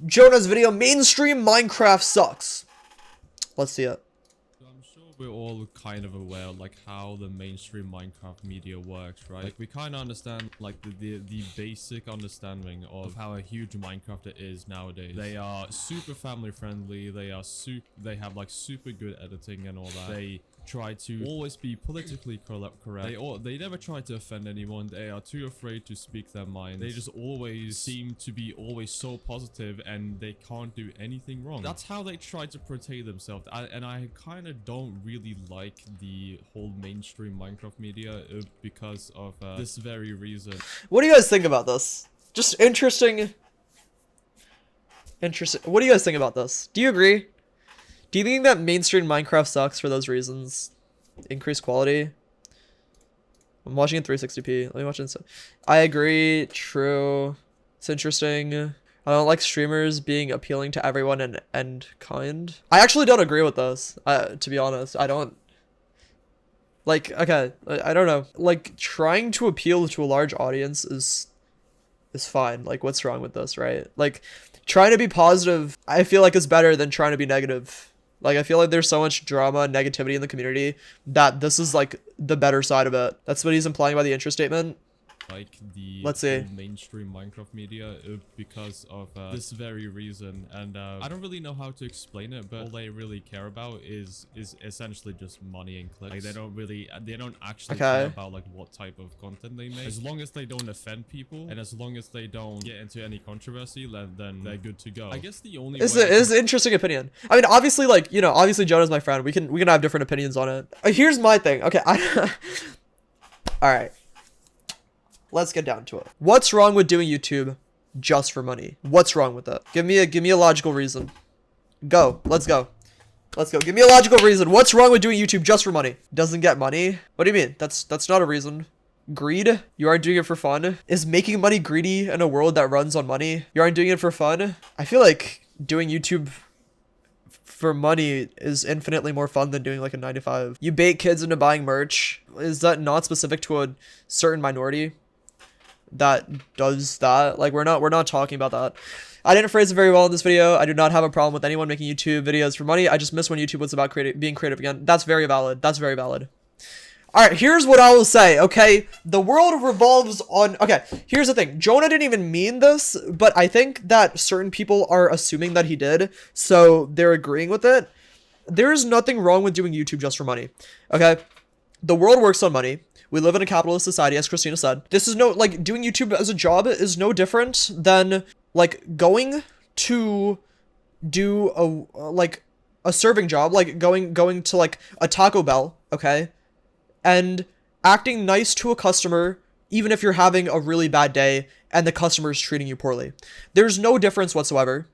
Jonah's video, mainstream Minecraft sucks. Let's see it. I'm sure we're all kind of aware like how the mainstream Minecraft media works, right? Like we kind of understand like the basic understanding of how a huge Minecrafter is nowadays. They are super family friendly. They have like super good editing and all that. They try to always be politically correct. They never try to offend anyone. They are too afraid to speak their mind. They just always seem to be always so positive and they can't do anything wrong. That's how they try to portray themselves. And I kind of don't really like the whole mainstream Minecraft media because of this very reason. What do you guys think about this? Just interesting. What do you guys think about this? Do you agree? Do you think that mainstream Minecraft sucks for those reasons? Increased quality? I'm watching in 360p. Let me watch it. I agree. True. It's interesting. I don't like streamers being appealing to everyone and kind. I actually don't agree with this. To be honest, I don't. Like, okay, I don't know. Like, trying to appeal to a large audience is fine. Like, what's wrong with this, right? Like, trying to be positive, I feel like is better than trying to be negative. Like, I feel like there's so much drama and negativity in the community that this is, like, the better side of it. That's what he's implying by the intro statement. Like the Let's see. mainstream Minecraft media because of this very reason, and I don't really know how to explain it, but all they really care about is essentially just money and clicks. Like they don't actually care about like what type of content they make. As long as they don't offend people and as long as they don't get into any controversy, then they're good to go. I guess the only It's an interesting opinion. I mean, obviously, like, you know, obviously Jonah's my friend. We can have different opinions on it. Here's my thing. Okay, all right. Let's get down to it. What's wrong with doing YouTube just for money? What's wrong with that? Give me a logical reason. Go. Let's go. Let's go. Give me a logical reason. What's wrong with doing YouTube just for money? Doesn't get money? What do you mean? That's not a reason. Greed? You aren't doing it for fun? Is making money greedy in a world that runs on money? You aren't doing it for fun? I feel like doing YouTube for money is infinitely more fun than doing like a 9 to 5. You bait kids into buying merch. Is that not specific to a certain minority that does that? Like, we're not talking about that. I didn't phrase it very well in this video. I do not have a problem with anyone making YouTube videos for money. I just miss when YouTube was about being creative again. That's very valid. That's very valid. All right, here's what I will say, okay? The world revolves on... Okay, here's the thing. Jonah didn't even mean this, but I think that certain people are assuming that he did, so they're agreeing with it. There's nothing wrong with doing YouTube just for money, okay? The world works on money. We live in a capitalist society, as Christina said. This is no... Like, doing YouTube as a job is no different than, like, going to do a serving job, like going to, like, a Taco Bell, okay? And acting nice to a customer, even if you're having a really bad day and the customer is treating you poorly. There's no difference whatsoever.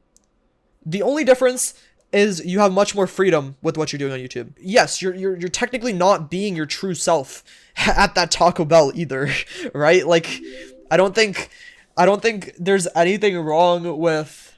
The only difference is you have much more freedom with what you're doing on YouTube. Yes, you're technically not being your true self at that Taco Bell either, right? Like, I don't think there's anything wrong with...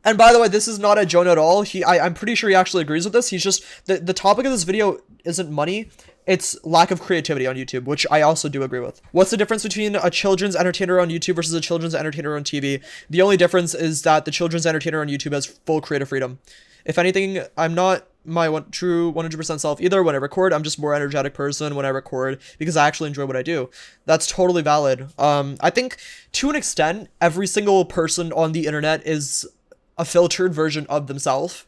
And by the way, this is not a Jonah at all. I'm pretty sure he actually agrees with this. He's just... The topic of this video isn't money. It's lack of creativity on YouTube, which I also do agree with. What's the difference between a children's entertainer on YouTube versus a children's entertainer on TV? The only difference is that the children's entertainer on YouTube has full creative freedom. If anything, I'm not my true 100% self either. When I record, I'm just a more energetic person when I record because I actually enjoy what I do. That's totally valid. I think to an extent, every single person on the internet is a filtered version of themselves.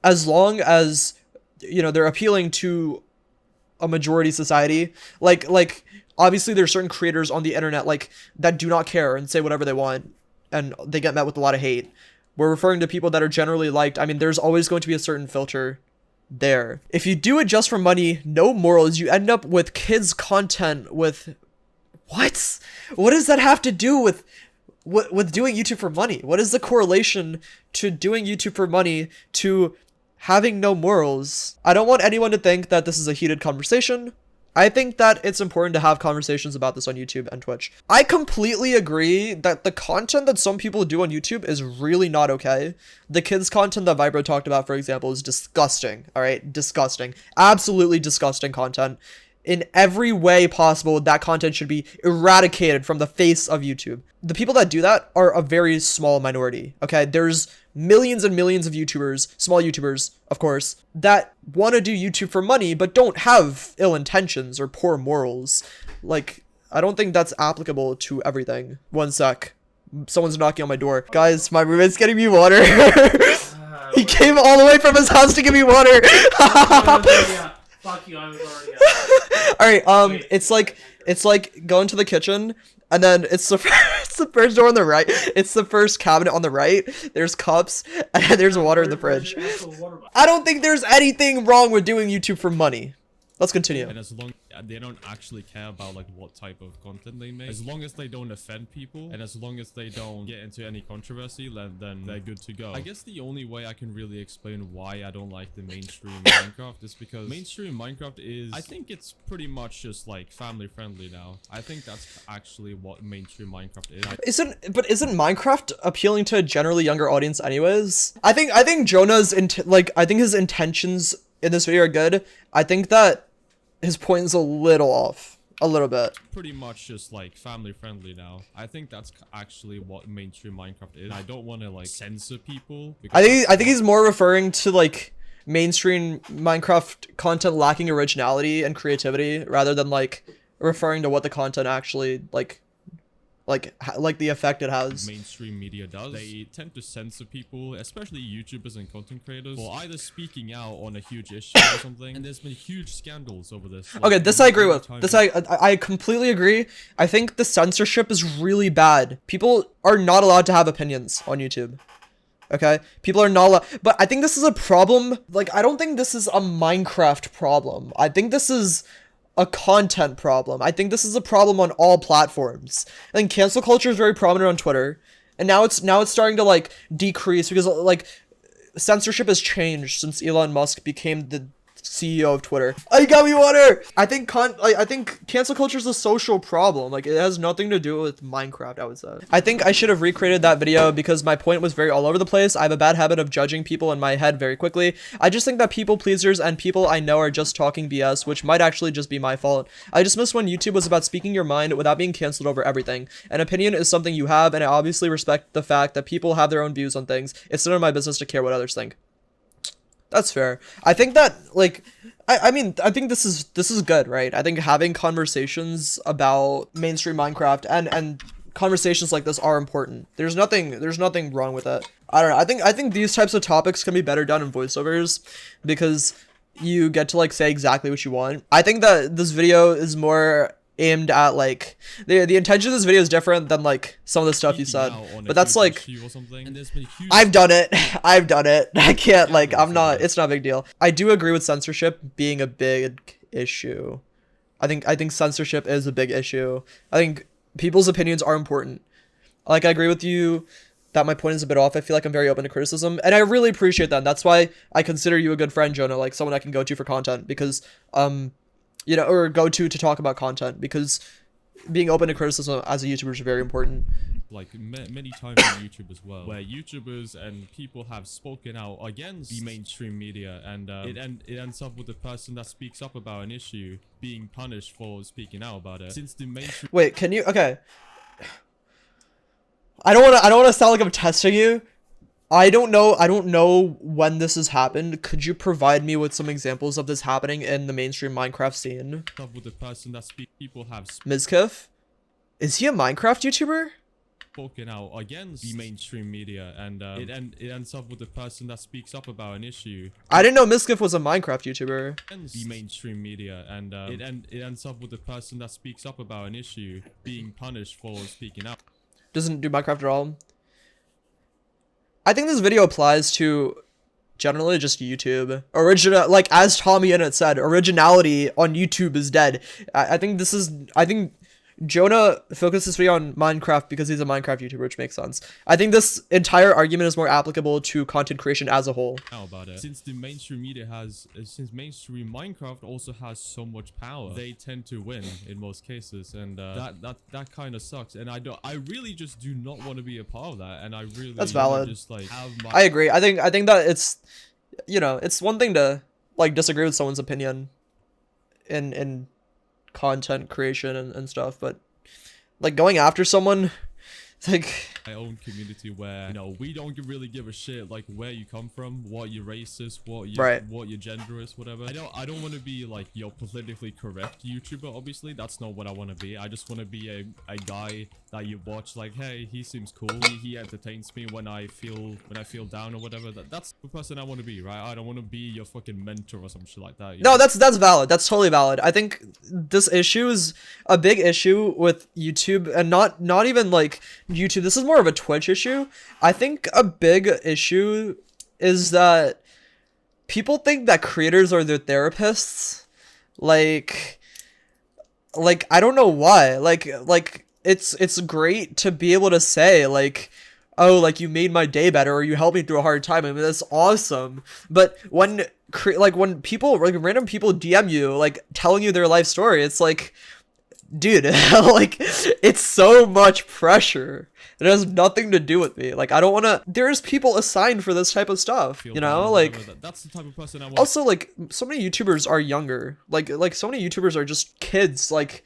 As long as, you know, they're appealing to a majority society. Like obviously there's certain creators on the internet like that do not care and say whatever they want and they get met with a lot of hate. We're referring to people that are generally liked. I mean, there's always going to be a certain filter there. If you do it just for money, no morals, you end up with kids content with... What? What does that have to do with doing YouTube for money? What is the correlation to doing YouTube for money to having no morals? I don't want anyone to think that this is a heated conversation. I think that it's important to have conversations about this on YouTube and Twitch. I completely agree that the content that some people do on YouTube is really not okay. The kids content that Vibro talked about, for example, is disgusting. All right, disgusting. Absolutely disgusting content. in every way possible, that content should be eradicated from the face of YouTube. The people that do that are a very small minority, okay? There's millions and millions of YouTubers, small YouTubers, of course, that want to do YouTube for money, but don't have ill intentions or poor morals. Like, I don't think that's applicable to everything. One sec. Someone's knocking on my door. Guys, my roommate's getting me water. He came all the way from his house to give me water. Fuck you, I was already out. Alright, it's like going to the kitchen, and then it's the first door on the right. It's the first cabinet on the right. There's cups, and then there's water in the fridge. I don't think there's anything wrong with doing YouTube for money. Let's continue. And as long they don't actually care about like what type of content they make, as long as they don't offend people, and as long as they don't get into any controversy, then they're good to go. I guess the only way I can really explain why I don't like the mainstream Minecraft is because mainstream Minecraft is, I think it's pretty much just like family friendly now. I think that's actually what mainstream Minecraft is. Isn't Minecraft appealing to a generally younger audience anyways? I think Jonah's I think his intentions in this video are good. I think that his point is a little off. A little bit. Pretty much just like family friendly now. I think that's actually what mainstream Minecraft is. I don't want to like censor people. I think he's more referring to like mainstream Minecraft content lacking originality and creativity rather than like referring to what the content actually like the effect it has. Mainstream media does. They tend to censor people, especially YouTubers and content creators, for either speaking out on a huge issue or something. And there's been huge scandals over this. Like, okay, this I agree with. This I completely agree. I think the censorship is really bad. People are not allowed to have opinions on YouTube. Okay? People are not allowed. But I think this is a problem. Like, I don't think this is a Minecraft problem. I think this is a content problem. I think this is a problem on all platforms. I think cancel culture is very prominent on Twitter, and now it's starting to like decrease because like censorship has changed since Elon Musk became the CEO of Twitter. Oh, you got me water. I think cancel culture is a social problem. Like, it has nothing to do with Minecraft, I would say. I think I should have recreated that video because my point was very all over the place. I have a bad habit of judging people in my head very quickly. I just think that people pleasers and people I know are just talking BS, which might actually just be my fault. I just missed when YouTube was about speaking your mind without being canceled over everything. An opinion is something you have, and I obviously respect the fact that people have their own views on things. It's none of my business to care what others think. That's fair. I think that, like, I mean, I think this is good, right? I think having conversations about mainstream Minecraft and conversations like this are important. There's nothing wrong with it. I don't know. I think these types of topics can be better done in voiceovers because you get to like say exactly what you want. I think that this video is more aimed at like the intention of this video is different than like some of the stuff you said, but that's like I've done it. I can't like it's not a big deal. I do agree with censorship being a big issue. I think censorship is a big issue. I think people's opinions are important. Like, I agree with you that my point is a bit off. I feel like I'm very open to criticism, and I really appreciate that. That's why I consider you a good friend, Jonah, like someone I can go to for content, because you know, or go to talk about content, because being open to criticism as a YouTuber is very important. Like many times on YouTube as well, where YouTubers and people have spoken out against the mainstream media, and it ends up with the person that speaks up about an issue being punished for speaking out about it. Since the mainstream— Wait, can you— okay. I don't want to sound like I'm testing you. I don't know when this has happened. Could you provide me with some examples of this happening in the mainstream Minecraft scene? With the person that people have Mizkif? Is he a Minecraft YouTuber? Spoken out against the mainstream media, and it ends up with the person that speaks up about an issue. I didn't know Mizkif was a Minecraft YouTuber. The mainstream media, and it ends up with the person that speaks up about an issue being punished for speaking out. Doesn't do Minecraft at all. I think this video applies to generally just YouTube. Like as Tommy in it said, originality on YouTube is dead. I think Jonah focused this video on Minecraft because he's a Minecraft YouTuber, which makes sense. I think this entire argument is more applicable to content creation as a whole. How about it? Since the mainstream media since mainstream Minecraft also has so much power, they tend to win in most cases, and that kind of sucks. And I really just do not want to be a part of that. And I really— that's valid. Just like I agree. I think that it's, you know, it's one thing to like disagree with someone's opinion in content creation and stuff, but like going after someone, like my own community where, you know, we don't really give a shit like where you come from, what your race is, what your gender is, whatever. I don't want to be like your politically correct YouTuber. Obviously that's not what I want to be. I just want to be a guy that you watch like, hey, he seems cool, he entertains me when I feel down or whatever. That's the person I want to be, right? I don't want to be your fucking mentor or some shit like that. no, that's valid. That's totally valid. I think this issue is a big issue with YouTube, and not even like YouTube. This is more of a Twitch issue. I think a big issue is that people think that creators are their therapists. Like I don't know why. Like it's great to be able to say like, oh, like you made my day better, or you helped me through a hard time. I mean, that's awesome. But when people, like random people DM you, like telling you their life story, it's like, dude, like it's so much pressure. It has nothing to do with me. Like I don't want to. There's people assigned for this type of stuff, you know. Like that's the type of person I want. Also, like so many YouTubers are younger. Like so many YouTubers are just kids, like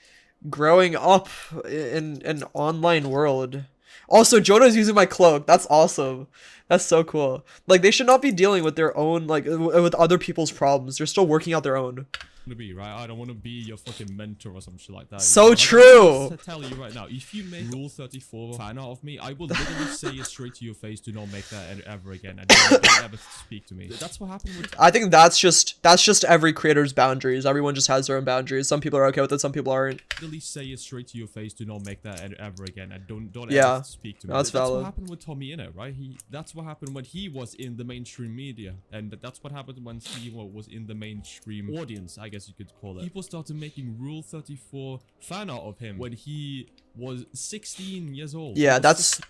growing up in an online world. Also, Jonah's using my cloak. That's awesome. That's so cool. Like they should not be dealing with their own, like with other people's problems. They're still working out their own. To be, right? I don't want to be your fucking mentor or some shit like that. So you know? true. I tell you right now, if you make Rule 34 fan art of me, I will literally say it straight to your face, do not make that ever again, and don't ever speak to me. That's what happened with... I think that's just every creator's boundaries. Everyone just has their own boundaries. Some people are okay with it, some people aren't. Literally say it straight to your face, do not make that ever again, and don't yeah, ever speak to me. That's valid. That's what happened with Tommy Inner, right? That's what happened when he was in the mainstream media, and that's what happened when he was in the mainstream audience, I guess you could call it. People started making Rule 34 fan art of him when he was 16 years old. Yeah, that's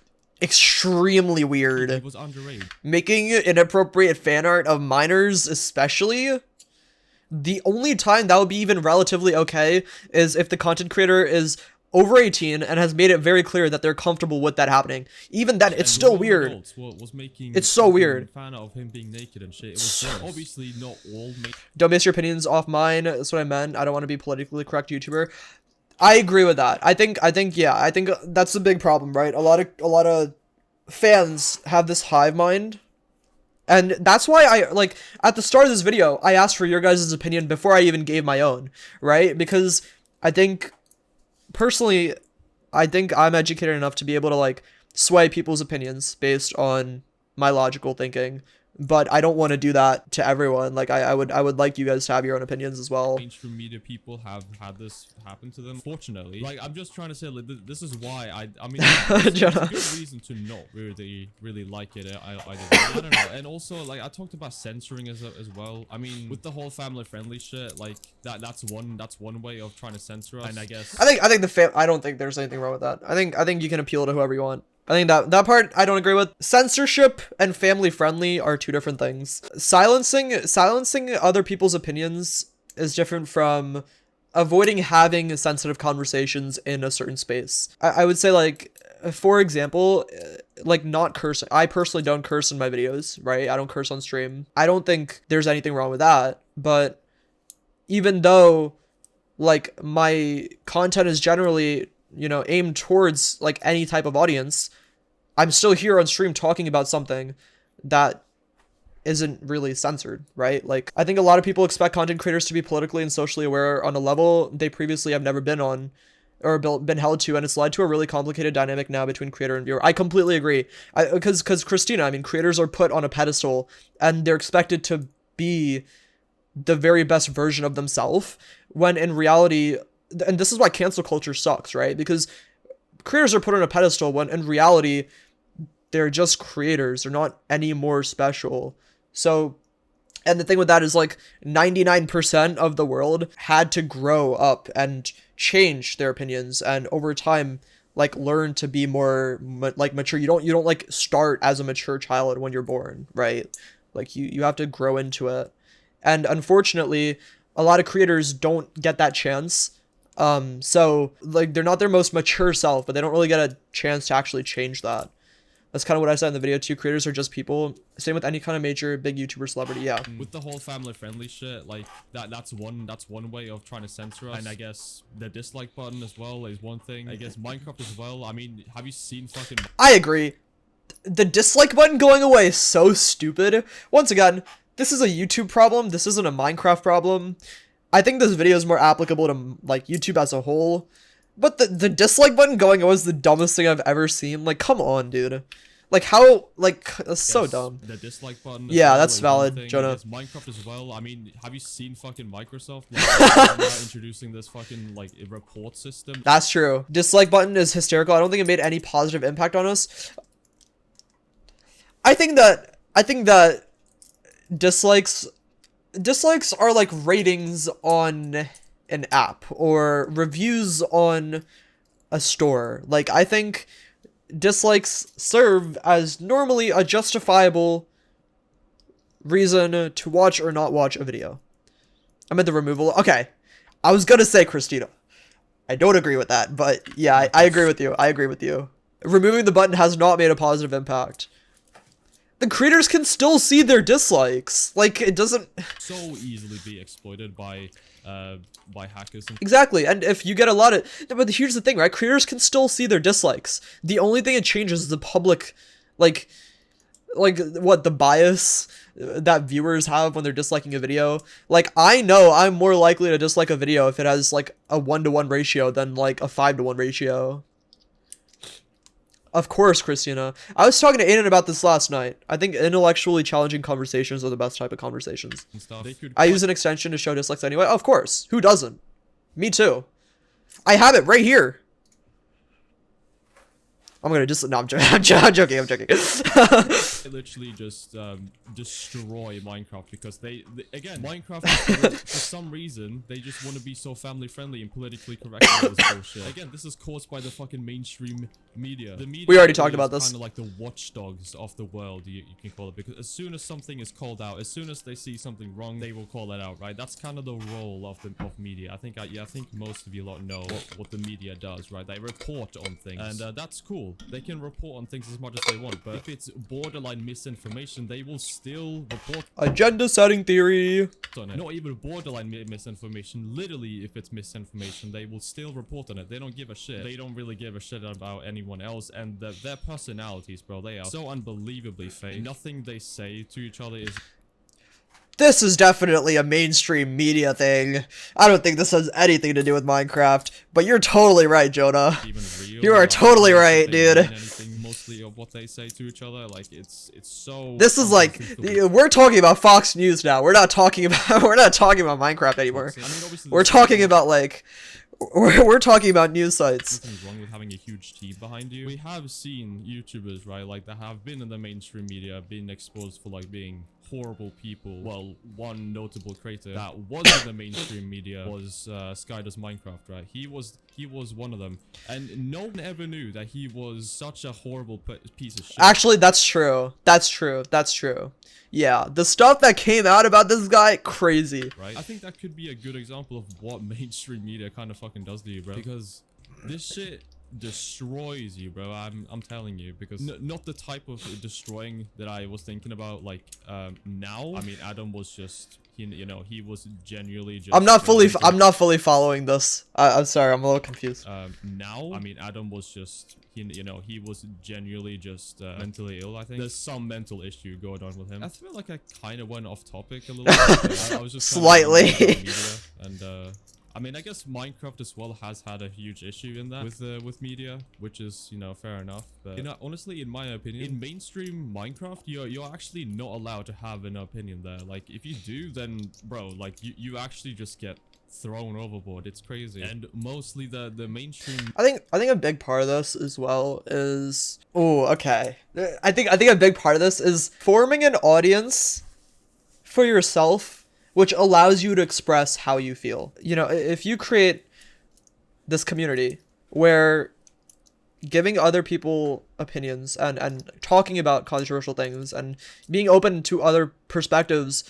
extremely weird. He was underage. Making inappropriate fan art of minors, especially. The only time that would be even relatively okay is if the content creator is over 18 and has made it very clear that they're comfortable with that happening. Even then, it's still weird. It's so weird. Fan art of him being naked and shit. It was obviously not all. Don't base your opinions off mine. That's what I meant. I don't want to be politically correct YouTuber. I agree with that. I think that's the big problem, right? A lot of fans have this hive mind. And that's why I, like, at the start of this video, I asked for your guys' opinion before I even gave my own, right? Because I think, personally, I think I'm educated enough to be able to, like, sway people's opinions based on my logical thinking. But I don't want to do that to everyone. Like, I would like you guys to have your own opinions as well. Mainstream media people have had this happen to them. Fortunately, like, I'm just trying to say, like, this is why I mean, it's a good reason to not really like it. I don't know. And also, like, I talked about censoring as well. I mean, with the whole family friendly shit, like, that's one way of trying to censor us. And I guess I don't think there's anything wrong with that. I think you can appeal to whoever you want. I think that part I don't agree with. Censorship and family friendly are two different things. Silencing other people's opinions is different from avoiding having sensitive conversations in a certain space. I would say, like, for example, like, not cursing. I personally don't curse in my videos, right? I don't curse on stream. I don't think there's anything wrong with that. But even though, like, my content is generally, you know, aimed towards, like, any type of audience, I'm still here on stream talking about something that isn't really censored, right? Like, I think a lot of people expect content creators to be politically and socially aware on a level they previously have never been on or been held to, and it's led to a really complicated dynamic now between creator and viewer. I completely agree. Because Christina, I mean, creators are put on a pedestal and they're expected to be the very best version of themselves, when in reality, and this is why cancel culture sucks, right? Because creators are put on a pedestal when in reality, they're just creators. They're not any more special. So, and the thing with that is, like, 99% of the world had to grow up and change their opinions, and over time, like, learn to be more like mature. You don't like start as a mature child when you're born, right? Like, you have to grow into it. And unfortunately, a lot of creators don't get that chance. So, like, they're not their most mature self, but they don't really get a chance to actually change that. That's kind of what I said in the video too. Creators are just people. Same with any kind of major big YouTuber celebrity. Yeah. With the whole family-friendly shit, like that's one way of trying to censor us. And I guess the dislike button as well is one thing. I guess Minecraft as well. I mean, have you seen fucking? I agree. The dislike button going away is so stupid. Once again, this is a YouTube problem. This isn't a Minecraft problem. I think this video is more applicable to like YouTube as a whole. But the dislike button going away is the dumbest thing I've ever seen. Like, come on, dude. Like, how, like, that's so dumb. The dislike button. Yeah, that's valid, Jonah. Minecraft as well. I mean, have you seen fucking Microsoft like, introducing this fucking like report system? That's true. Dislike button is hysterical. I don't think it made any positive impact on us. I think that dislikes are like ratings on an app or reviews on a store. Like, I think dislikes serve as normally a justifiable reason to watch or not watch a video. I meant the removal. Okay, I was gonna say Christina. I don't agree with that, but yeah, I agree with you. I agree with you. Removing the button has not made a positive impact. The creators can still see their dislikes. Like, it doesn't so easily be exploited by hackers. Exactly, and if you get a lot of, but here's the thing, right? Creators can still see their dislikes. The only thing it changes is the public, like what the bias that viewers have when they're disliking a video. Like, I know I'm more likely to dislike a video if it has like a 1-to-1 ratio than like a 5-to-1 ratio. Of course, Christina. I was talking to Aiden about this last night. I think intellectually challenging conversations are the best type of conversations. I use an extension to show dislikes anyway. Of course. Who doesn't? Me too. I have it right here. I'm gonna just... No, I'm joking. I'm joking. They literally just destroy Minecraft because they again, Minecraft, for some reason, they just want to be so family friendly and politically correct and all this bullshit. Again, this is caused by the fucking mainstream media. The media we already talked about this. Kind of like the watchdogs of the world, you can call it, because as soon as something is called out, as soon as they see something wrong, they will call it out, right? That's kind of the role of media. I think most of you lot know what the media does, right? They report on things, and that's cool. They can report on things as much as they want, but if it's borderline misinformation, they will still report. Agenda setting theory. On it. Not even borderline misinformation. Literally, if it's misinformation, they will still report on it. They don't give a shit. They don't really give a shit about anyone else, and their personalities, bro, they are so unbelievably fake. Nothing they say to each other is... This is definitely a mainstream media thing. I don't think this has anything to do with Minecraft, but you're totally right, Jonah. You are totally right, dude. Mostly of what they say to each other, like it's so... This is like, we're talking about Fox News now. We're not talking about Minecraft anymore. I mean, we're talking about like... We're talking about news sites. Nothing's wrong with having a huge team behind you. We have seen YouTubers, right, like that have been in the mainstream media, been exposed for like being horrible people. Well, one notable creator that was in the mainstream media was Sky Does Minecraft, right? He was one of them, and no one ever knew that he was such a horrible piece of shit. Actually, that's true. That's true. Yeah, the stuff that came out about this guy, crazy. Right? I think that could be a good example of what mainstream media kind of fucking does to you, bro. Because this shit destroys you, bro. I'm telling you, because not the type of destroying that I was thinking about, like now. I mean, Adam was just... he was genuinely just... I'm not fully following this. I'm sorry, I'm a little confused. Now, I mean, Adam was just... he was genuinely just mentally ill, I think. There's some mental issue going on with him. I feel like I kind of went off topic a little bit. I was just slightly. And I mean, I guess Minecraft as well has had a huge issue in that with media, which is, fair enough. But, honestly, in my opinion, in mainstream Minecraft, you're actually not allowed to have an opinion there. Like, if you do, then, bro, like, you actually just get thrown overboard. It's crazy. And mostly the mainstream... I think a big part of this as well is... Oh, okay. I think a big part of this is forming an audience for yourself, which allows you to express how you feel. If you create this community where giving other people opinions and talking about controversial things and being open to other perspectives,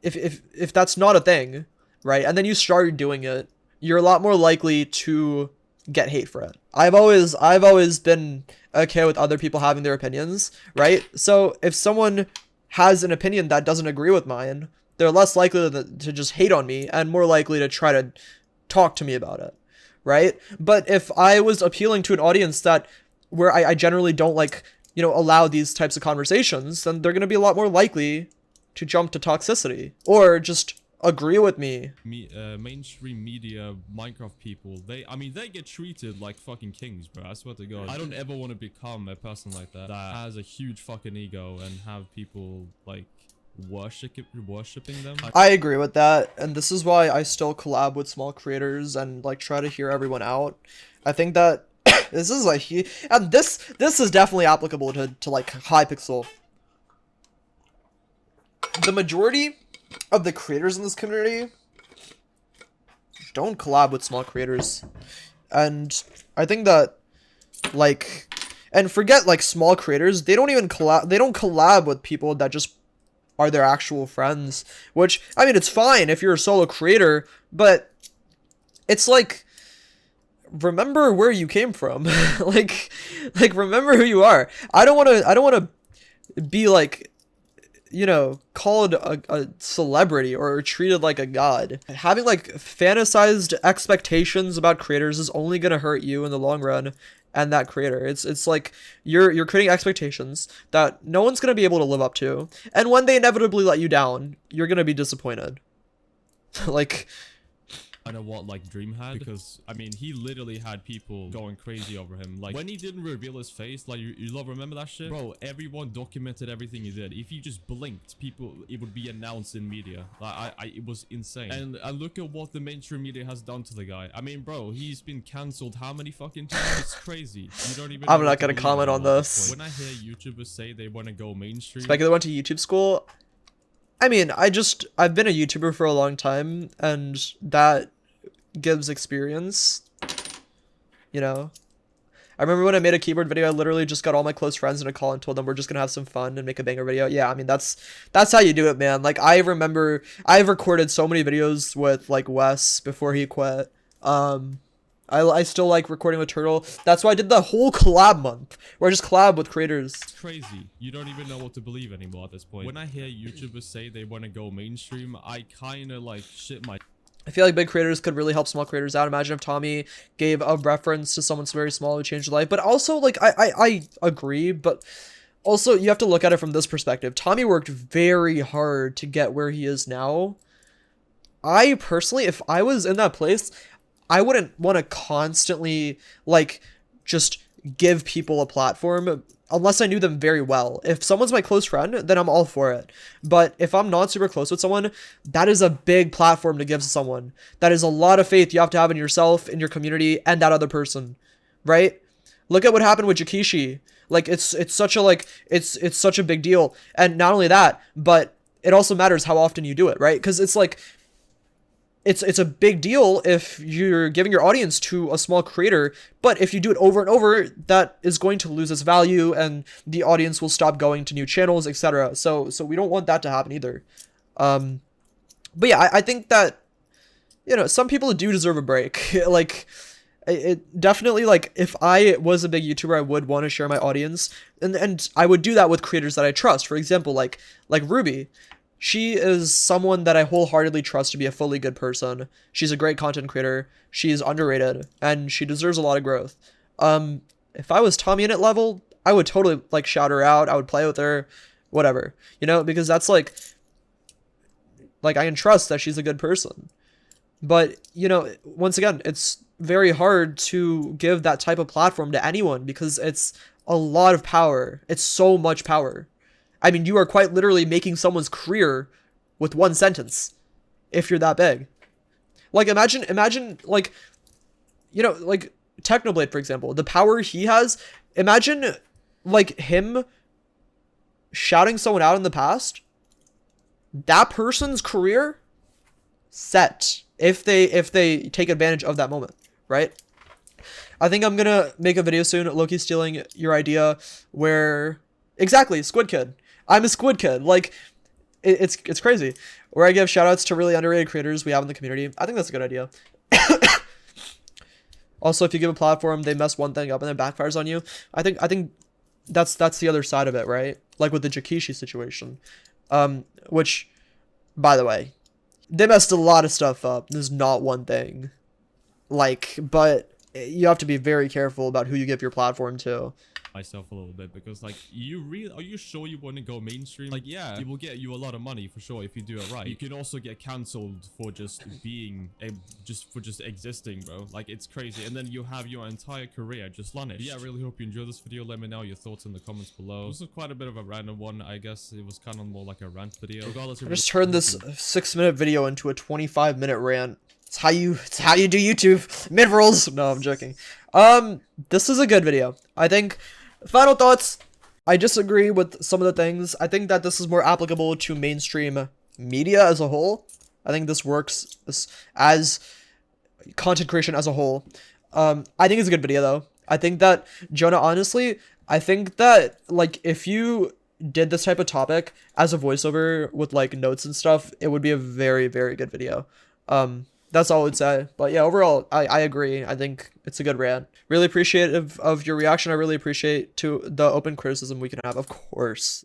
if that's not a thing, right? And then you start doing it, you're a lot more likely to get hate for it. I've always been okay with other people having their opinions, right? So if someone has an opinion that doesn't agree with mine, they're less likely to just hate on me and more likely to try to talk to me about it, right? But if I was appealing to an audience that where I generally don't like, you know, allow these types of conversations, then they're going to be a lot more likely to jump to toxicity or just agree with me. Mainstream media Minecraft people, I mean they get treated like fucking kings, bro. I swear to God. I don't ever want to become a person like that has a huge fucking ego and have people like worshipping them. I agree with that, and this is why I still collab with small creators and like try to hear everyone out. I think that this is like, and this is definitely applicable to like Hypixel. The majority of the creators in this community don't collab with small creators, and I think that like, and forget like small creators, they don't collab with people that just are their actual friends, which, I mean, it's fine if you're a solo creator, but it's like, remember where you came from. like remember who you are. I don't want to be like, you know, called a celebrity or treated like a god. Having like fantasized expectations about creators is only going to hurt you in the long run and that creator. It's like you're creating expectations that no one's going to be able to live up to, and when they inevitably let you down, you're going to be disappointed. Like, I know what like Dream had, because I mean he literally had people going crazy over him. Like when he didn't reveal his face, like you love remember that shit, bro? Everyone documented everything he did. If you just blinked, it would be announced in media. Like it was insane. And look at what the mainstream media has done to the guy. I mean, bro, he's been cancelled how many fucking times? It's crazy. You don't even. I'm not gonna comment on this. When I hear YouTubers say they want to go mainstream, Specular went to YouTube school. I mean, I've been a YouTuber for a long time, and that gives experience, you know. I remember when I made a keyboard video, I literally just got all my close friends in a call and told them we're just gonna have some fun and make a banger video. Yeah, I mean, that's how you do it, man. Like, I remember I've recorded so many videos with like Wes before he quit. I still like recording with Turtle. That's why I did the whole collab month where I just collab with creators. It's crazy. You don't even know what to believe anymore at this point. When I hear YouTubers say they want to go mainstream, I kind of like shit my. I feel like big creators could really help small creators out. Imagine if Tommy gave a reference to someone very small who changed their life. But also, like, I agree, but also you have to look at it from this perspective. Tommy worked very hard to get where he is now. I personally, if I was in that place, I wouldn't want to constantly, like, just give people a platform unless I knew them very well. If someone's my close friend, then I'm all for it. But if I'm not super close with someone, that is a big platform to give to someone. That is a lot of faith you have to have in yourself, in your community, and that other person, right? Look at what happened with Jakishi. Like, it's such a, like, it's such a big deal. And not only that, but it also matters how often you do it, right? Because it's like, it's a big deal if you're giving your audience to a small creator, but if you do it over and over, that is going to lose its value and the audience will stop going to new channels, etc. So we don't want that to happen either. But yeah, I think that, you know, some people do deserve a break. Like, it definitely, like, if I was a big YouTuber, I would want to share my audience, and I would do that with creators that I trust. For example, like Ruby. She is someone that I wholeheartedly trust to be a fully good person. She's a great content creator. She's underrated, and she deserves a lot of growth. If I was Tommy in it level, I would totally, like, shout her out. I would play with her, whatever, you know, because that's like I can trust that she's a good person. But, you know, once again, it's very hard to give that type of platform to anyone because it's a lot of power. It's so much power. I mean, you are quite literally making someone's career with one sentence if you're that big. Like, imagine, like, you know, like, Technoblade, for example, the power he has. Imagine, like, him shouting someone out in the past. That person's career set if they take advantage of that moment, right? I think I'm gonna make a video soon, Loki stealing your idea, where exactly Squid Kid. I'm a Squid Kid. Like, it's crazy. Where I give shoutouts to really underrated creators we have in the community. I think that's a good idea. Also, if you give a platform, they mess one thing up and then backfires on you. I think that's the other side of it, right? Like with the Jakishi situation, which, by the way, they messed a lot of stuff up. There's not one thing, like, but you have to be very careful about who you give your platform to. Myself a little bit because like are you sure you want to go mainstream? Like yeah, it will get you a lot of money for sure if you do it right. You can also get cancelled for just being just existing, bro. Like it's crazy, and then you have your entire career just vanished. Yeah, I really hope you enjoyed this video. Let me know your thoughts in the comments below. It was quite a bit of a random one, I guess. It was kind of more like a rant video. Regardless, I just turned this 6-minute video into a 25-minute rant. It's how you do YouTube. Mid-rolls. No, I'm joking. This is a good video. I think. Final thoughts. I disagree with some of the things. I think that this is more applicable to mainstream media as a whole. I think this works as content creation as a whole. I think it's a good video though. I think that Jonah, honestly, I think that like if you did this type of topic as a voiceover with like notes and stuff, it would be a very, very good video. That's all I would say. But yeah, overall, I agree. I think it's a good rant. Really appreciative of your reaction. I really appreciate to the open criticism we can have, of course.